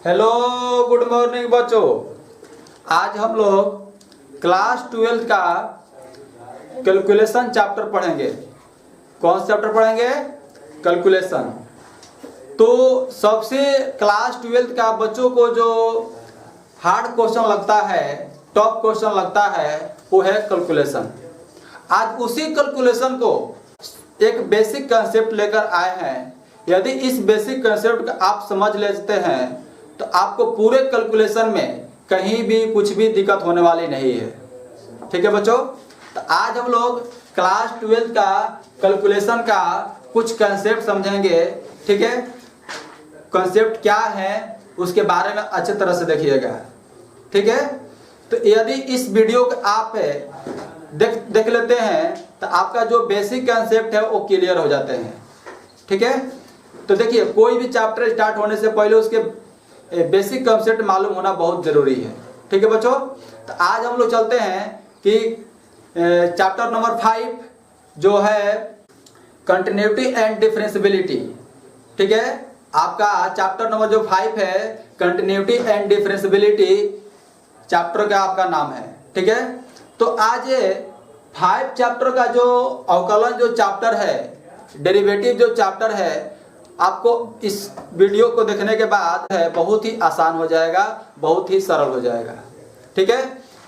Hello good morning बच्चों। आज हम लोग क्लास 12 का कैलकुलेशन चैप्टर पढ़ेंगे। कौन सा चैप्टर पढ़ेंगे? कैलकुलेशन। तो सबसे क्लास 12 का बच्चों को जो हार्ड क्वेश्चन लगता है, टॉप क्वेश्चन लगता है, वो है कैलकुलेशन। आज उसी कैलकुलेशन को एक बेसिक कंसेप्ट लेकर आए हैं। यदि इस बेसिक कंसेप्ट को आप समझ लेते हैं तो आपको पूरे कैलकुलेशन में कहीं भी कुछ भी दिक्कत होने वाली नहीं है। ठीक है बच्चों, तो आज हम लोग क्लास 12 का कैलकुलेशन का कुछ कंसेप्ट समझेंगे। ठीक है, कंसेप्ट क्या है उसके बारे में अच्छे तरह से देखिएगा। ठीक है, तो यदि इस वीडियो को आप देख लेते हैं तो आपका जो बेसिक कंसेप्ट है वो क्लियर हो जाते हैं। ठीक है, तो देखिए कोई भी चैप्टर स्टार्ट होने से पहले उसके बेसिक कंसेप्ट मालूम होना बहुत जरूरी है। ठीक है बच्चों, तो आज हम लोग चलते हैं कि चैप्टर नंबर 5 जो है कंटिन्यूटी एंड डिफरेंशियबिलिटी। ठीक है, आपका चैप्टर नंबर जो 5 है कंटिन्यूटी एंड डिफरेंशियबिलिटी चैप्टर का आपका नाम है। ठीक है, तो आज 5 चैप्टर का जो अवकलन जो चैप्टर है, डेरिवेटिव जो चैप्टर है, आपको इस वीडियो को देखने के बाद है बहुत ही आसान हो जाएगा, बहुत ही सरल हो जाएगा। ठीक है,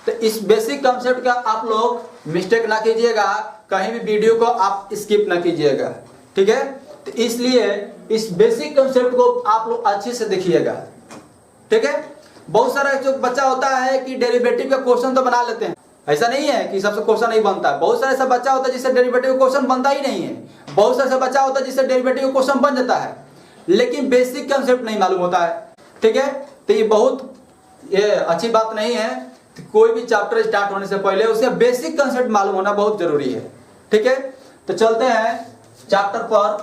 तो इस बेसिक कंसेप्ट का आप लोग मिस्टेक ना कीजिएगा, कहीं भी वीडियो को आप स्किप ना कीजिएगा। ठीक है, तो इसलिए इस बेसिक कंसेप्ट को आप लोग अच्छे से देखिएगा। ठीक है, बहुत सारा जो बच्चा होता है कि डेरिवेटिव का क्वेश्चन तो बना लेते हैं, ऐसा नहीं है कि सबसे क्वेश्चन नहीं बनता। बहुत सारे ऐसा बच्चा होता है जिससे डेरिवेटिव क्वेश्चन बनता ही नहीं है। बहुत सारे ऐसा बच्चा होता है जिससे डेरिवेटिव क्वेश्चन बन जाता है, लेकिन बेसिक कंसेप्ट नहीं मालूम होता है। ठीक है, तो ये अच्छी बात नहीं है। तो कोई भी चैप्टर स्टार्ट होने से पहले उसका बेसिक कंसेप्ट मालूम होना बहुत जरूरी है। ठीक है, तो चलते हैं चैप्टर पर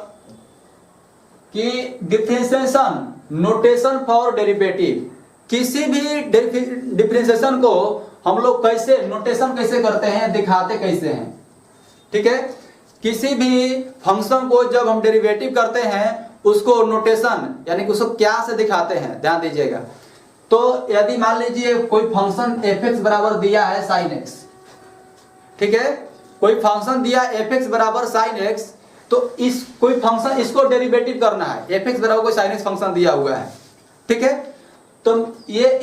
कि डिफरेंशिएशन नोटेशन फॉर डेरिवेटिव। किसी भी डिफरेंशिएशन को हम लोग कैसे नोटेशन कैसे करते हैं, दिखाते कैसे हैं। ठीक है, किसी भी फंक्शन को जब हम डेरिवेटिव करते हैं उसको नोटेशन यानी कि उसको क्या से दिखाते हैं, ध्यान दीजिएगा। तो यदि मान लीजिए कोई फंक्शन f(x) बराबर दिया है sin x। ठीक है, कोई फंक्शन दिया f(x) बराबर sin x, तो कोई फंक्शन इसको डेरिवेटिव करना है। f(x) बराबर कोई sin x फंक्शन दिया हुआ है। ठीक है, तो ये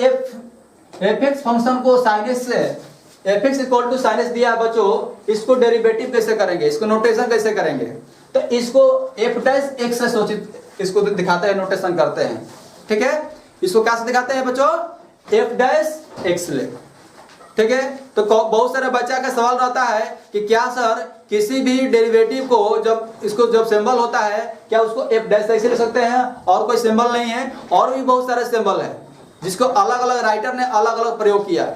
f(x) फंक्शन को sin x से f(x) equal to sin x दिया है बच्चों, इसको डेरिवेटिव कैसे करेंगे, इसको नोटेशन कैसे करेंगे? तो इसको f' से सोचित इसको दिखाते हैं, नोटेशन करते हैं। ठीक है, इसको क्या से दिखाते हैं बच्चों? f' ले। ठीक है, तो बहुत सारे बच्चा का सवाल रहता है कि क्या सर किसी भी डेरिवेटिव को जब सिंबल होता है क्या उसको f' ऐसे ले सकते हैं और कोई सिंबल नहीं है? और भी बहुत सारे सिंबल है जिसको अलग अलग राइटर ने अलग अलग प्रयोग किया।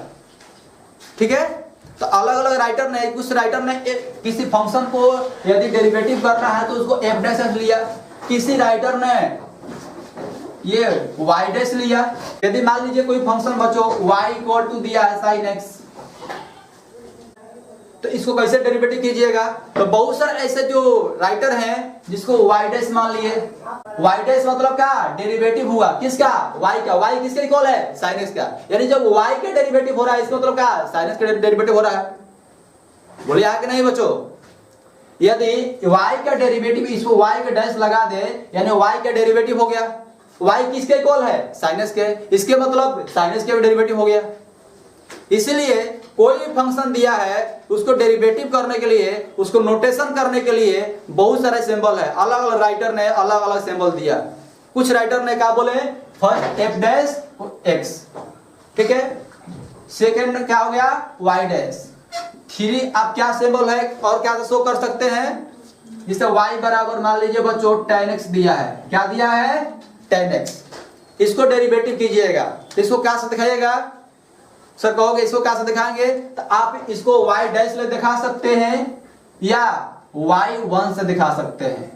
ठीक है, तो अलग अलग राइटर ने, कुछ राइटर ने किसी फंक्शन को यदि डेरिवेटिव करना है तो उसको f' लिया, किसी राइटर ने ये y' लिया। यदि मान लीजिए कोई फंक्शन बच्चों y इक्वल टू दिया है sin x, तो इसको कैसे डेरिवेटिव कीजिएगा? तो बहुत सारे ऐसे जो राइटर हैं जिसको y' मान लिए। y' मतलब क्या? डेरिवेटिव हुआ किसका? y का। y किसके इक्वल है? sin x का। यानी जब y के डेरिवेटिव हो रहा है इसका मतलब क्या? sin x का डेरिवेटिव हो रहा है। बोलिए है कि नहीं बच्चों? यदि y का डेरिवेटिव इसको y का डैश लगा दे यानी y का डेरिवेटिव हो गया। y किसके इक्वल है? sin x के। इसके मतलब sin x के डेरिवेटिव हो गया। इसलिए कोई भी फंक्शन दिया है उसको डेरिवेटिव करने के लिए, उसको नोटेशन करने के लिए बहुत सारे सिंबल है। अलग अलग राइटर ने अलग अलग सिंबल दिया। कुछ राइटर ने क्या बोले? First f'(x). ठीक है, सेकेंड क्या हो गया? y'। 3 आप क्या सिंबल है और क्या शो कर सकते हैं? जिसे y बराबर मान लीजिए बच्चों tan x दिया है। क्या दिया है? tan x। इसको डेरिवेटिव कीजिएगा तो इसको क्या से दिखाइएगा? सर कहोगे इसको क्या से दिखाएंगे? तो आप इसको y' ले दिखा सकते हैं या y1 से दिखा सकते हैं।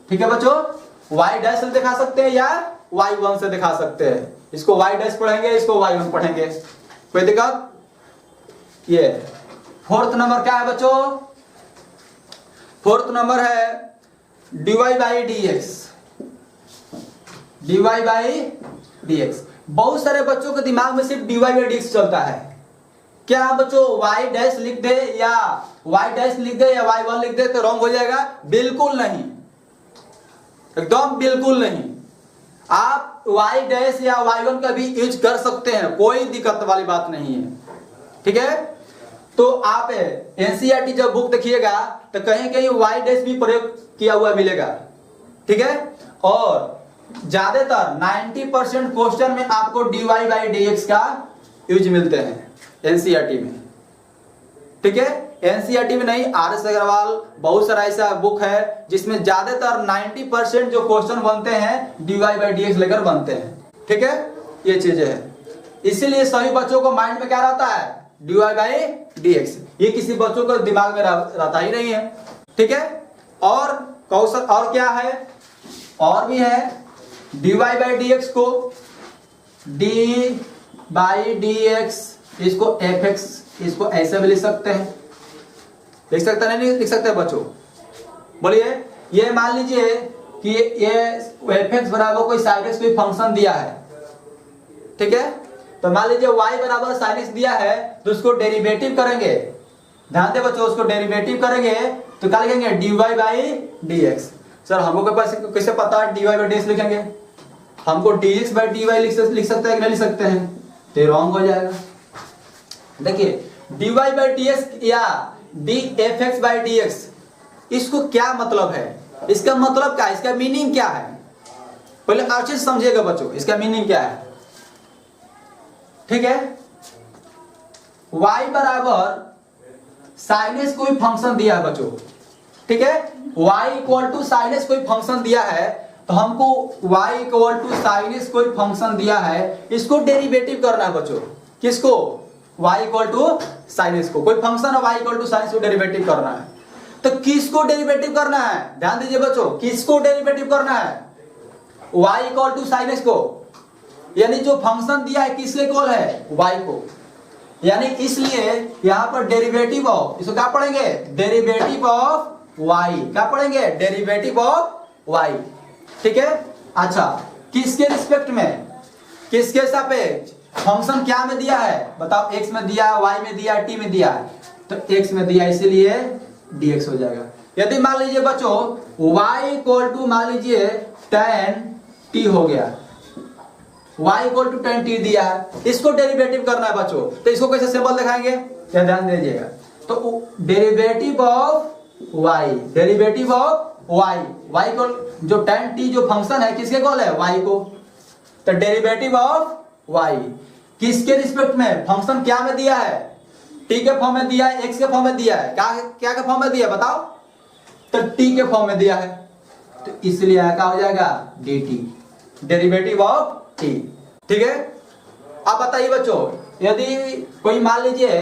ठीक है बच्चों, y' से दिखा सकते हैं या y1 से दिखा सकते हैं। इसको y' पढ़ेंगे, इसको y1 पढ़ेंगे, कोई दिक्कत? ये 4th नंबर क्या है बच्चों? 4th नंबर है dy by dx। dy by dx। बहुत सारे बच्चों के दिमाग में सिर्फ dy बाई dx चलता है। क्या बच्चों y डैश लिख दे या y डैश लिख दे या y1 लिख दे तो रॉन्ग हो जाएगा? बिल्कुल नहीं, एकदम बिल्कुल नहीं। आप y डैश या y1 का भी यूज कर सकते हैं, कोई दिक्कत वाली बात नहीं है, ठीक है। तो आप एनसीईआरटी जब बुक देखिएगा तो कहीं कहीं y डैश भी प्रयोग किया हुआ मिलेगा, ठीक है। और ज्यादातर 90% क्वेश्चन में आपको dy बाई dx का यूज मिलते हैं एनसीईआरटी में, ठीक है। एनसीईआरटी में नहीं, आर.एस. अग्रवाल बहुत सारा ऐसा बुक है जिसमें ज्यादातर 90% जो क्वेश्चन बनते हैं dy बाई dx लेकर बनते हैं, ठीक है। ये चीजें है, इसीलिए सभी बच्चों को माइंड में क्या रहता है? dy by dx। ये किसी बच्चों को दिमाग में रहता ही नहीं है, ठीक है। और कौशल और क्या है? और भी है, dy बाई dx को d बाई dx, इसको fx, इसको ऐसे भी लिख सकते हैं, लिख सकते नहीं लिख सकते बच्चों? बोलिए। ये मान लीजिए कि ये fx बराबर कोई sin x कोई फंक्शन दिया है, ठीक है। तो मान लीजिए y बराबर sin x दिया है तो उसको डेरिवेटिव करेंगे, ध्यान दे बच्चों, उसको डेरिवेटिव करेंगे तो क्या लिखेंगे? dy by dx। सर हमको के पास कैसे पता है dy बाई dx लिखेंगे? हमको dx बाई dy लिख सकते हैं कि नहीं लिख सकते हैं? तो रॉन्ग हो जाएगा। देखिए dy बाई dx या dfx बाई dx, इसको क्या मतलब है? इसका मतलब क्या है? इसका मीनिंग क्या है? पहले आप चीज समझिएगा बच्चों, इसका मीनिंग क्या है, ठीक है। y बराबर sin x कोई फंक्शन दिया है बच्चों, ठीक है। y equal to sin x कोई फंक्शन दिया है तो हमको y equal to sin x कोई फंक्शन दिया है, इसको डेरिवेटिव करना है बच्चों। किसको? y equal to sin x को, कोई फंक्शन है y equal to sin x को डेरिवेटिव करना है। तो किसको डेरिवेटिव करना है? ध्यान दीजिए बच्चों, किसको डेरिवेटिव करना है? y equal to sin x को, यानी जो फंक्शन दिया है किसके इक्वल है? y को। यानी इसलिए यहां पर डेरिवेटिव ऑफ, इसको क्या पढ़ेंगे? Derivative of y। क्या पढ़ेंगे? डेरिवेटिव ऑफ y, ठीक है। अच्छा, किसके रिस्पेक्ट में, किसके सापेक्ष? फंक्शन क्या में दिया है बताओ? x में दिया है, y में दिया है, t में दिया है, तो x में दिया है इसीलिए dx हो जाएगा। यदि मान लीजिए बच्चों y इक्वल टू मान लीजिए tan t हो गया, y equal to tan t दिया है, इसको डेरिवेटिव करना है बच्चों, तो इसको कैसे सिंबल दिखाएंगे? ध्यान दीजिएगा। तो derivative of y, derivative of y, y equal जो tan t जो फंक्शन है किसके इक्वल है? y को। तो डेरिवेटिव ऑफ y किसके रिस्पेक्ट में? फंक्शन क्या में दिया है? t के फॉर्म में दिया है, x के फॉर्म में दिया है, क्या के फॉर्म में दिया है बताओ? तो t के फॉर्म में दिया है, तो इसलिए क्या हो जाएगा? dt, डेरिवेटिव ऑफ t, ठीक है। अब बताइए बच्चों, यदि कोई मान लीजिए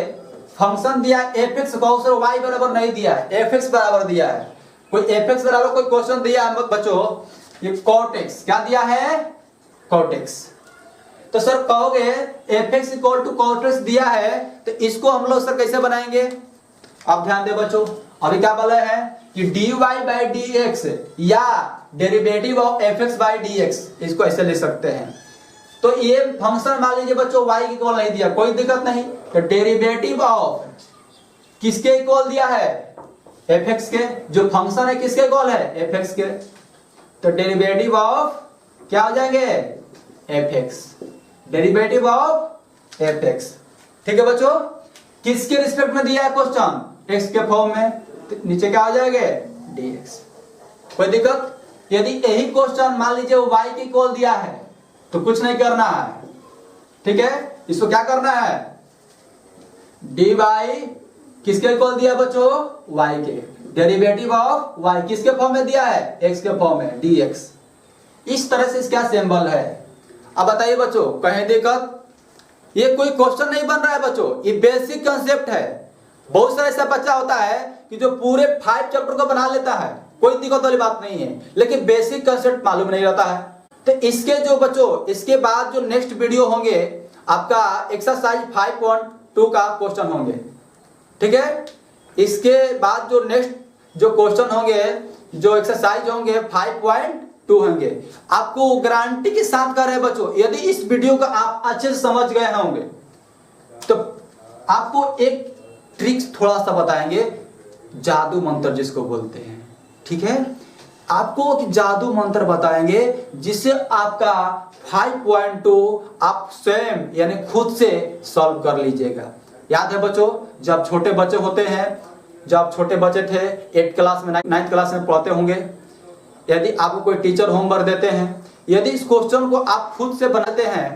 फंक्शन दिया है fx को, y बराबर नहीं दिया है, fx बराबर दिया है, कोई fx बराबर कोई क्वेश्चन दिया है बच्चों, ये cot x, क्या दिया है? cot x। तो सर कहोगे fx equal to cot x दिया है तो इसको हम लोग सर कैसे बनाएंगे? अब ध्यान दे बच्चों, अभी क्या बोला है कि dy बाई dx या derivative of fx by dx, इसको ऐसे ले सकते हैं। तो ये फंक्शन मान लीजिए बच्चों y की इक्वल नहीं दिया, कोई दिक्कत नहीं, तो डेरिवेटिव ऑफ किसके इक्वल दिया है? fx के, जो फंक्शन है किसके इक्वल है? fx के, तो डेरिवेटिव ऑफ क्या हो जाएंगे? fx, डेरिवेटिव ऑफ fx, ठीक है बच्चों। किसके रिस्पेक्ट में दिया है क्वेश्चन? x के फॉर्म में, तो नीचे क्या हो जाएगा? dx, कोई दिक्कत? यदि यही क्वेश्चन मान लीजिए y की इक्वल दिया है तो कुछ नहीं करना है, ठीक है। इसको क्या करना है? dy किसके इक्वल दिया बच्चों? y के, डेरिवेटिव ऑफ y किसके फॉर्म में दिया है? x के फॉर्म में, dx। इस तरह से इसका सिंबल है। अब बताइए बच्चों, कहीं दिक्कत? ये कोई क्वेश्चन नहीं बन रहा है बच्चों, ये बेसिक कंसेप्ट है। बहुत सारा ऐसा बच्चा होता है कि जो पूरे 5 चैप्टर को बना लेता है, कोई दिक्कत वाली बात नहीं है, लेकिन बेसिक कंसेप्ट मालूम नहीं रहता है। तो इसके जो बच्चों, इसके बाद जो नेक्स्ट वीडियो होंगे आपका एक्सरसाइज 5.2 का क्वेश्चन होंगे, ठीक है। इसके बाद जो नेक्स्ट जो क्वेश्चन होंगे, जो एक्सरसाइज होंगे टू होंगे। आपको गारंटी के साथ कह रहे हैं बच्चों, यदि इस वीडियो को आप अच्छे से समझ गए होंगे तो आपको एक ट्रिक्स थोड़ा सा बताएंगे, जादू मंत्र जिसको बोलते हैं, ठीक है। आपको एक जादू मंत्र बताएंगे जिससे आपका 5.2 आप स्वयं यानी खुद से सॉल्व कर लीजिएगा। याद है बच्चों, जब छोटे बच्चे होते हैं, जब छोटे बच्चे थे 8th क्लास में 9th क्लास में पढ़ते होंगे, यदि आपको कोई टीचर होमवर्क देते हैं, यदि इस क्वेश्चन को आप खुद से बनाते हैं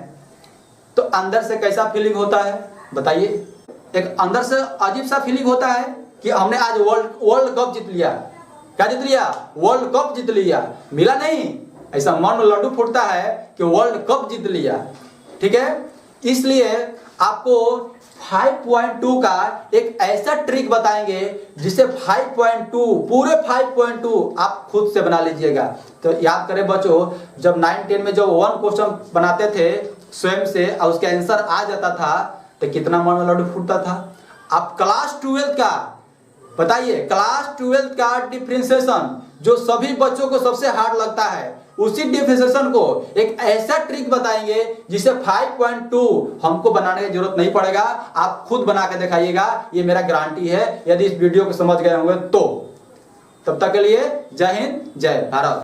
तो अंदर से कैसा फीलिंग होता है बताइए। एक अंदर से अजीब सा फीलिंग होता है कि हमने आज वर्ल्ड कप जीत लिया। क्या जीत लिया? वर्ल्ड कप जीत लिया। मिला नहीं, ऐसा मन में लड्डू फूटता है कि वर्ल्ड कप जीत लिया, ठीक है। इसलिए आपको 5.2 का एक ऐसा ट्रिक बताएंगे जिससे 5.2 पूरे 5.2 आप खुद से बना लीजिएगा। तो याद करें बच्चों, जब 9-10 में जब 1 क्वेश्चन बनाते थे स्वयं से और उसका आंसर आ जाता था तो कितना मन में लड्डू फूटता था। आप क्लास 12 का बताइए, क्लास 12 का डिफरेंशिएशन जो सभी बच्चों को सबसे हार्ड लगता है, उसी डिफरेंशिएशन को एक ऐसा ट्रिक बताएंगे जिसे 5.2 हमको बनाने की जरूरत नहीं पड़ेगा, आप खुद बना के दिखाइएगा, ये मेरा गारंटी है। यदि इस वीडियो को समझ गए होंगे तो। तब तक के लिए जय हिंद, जय भारत।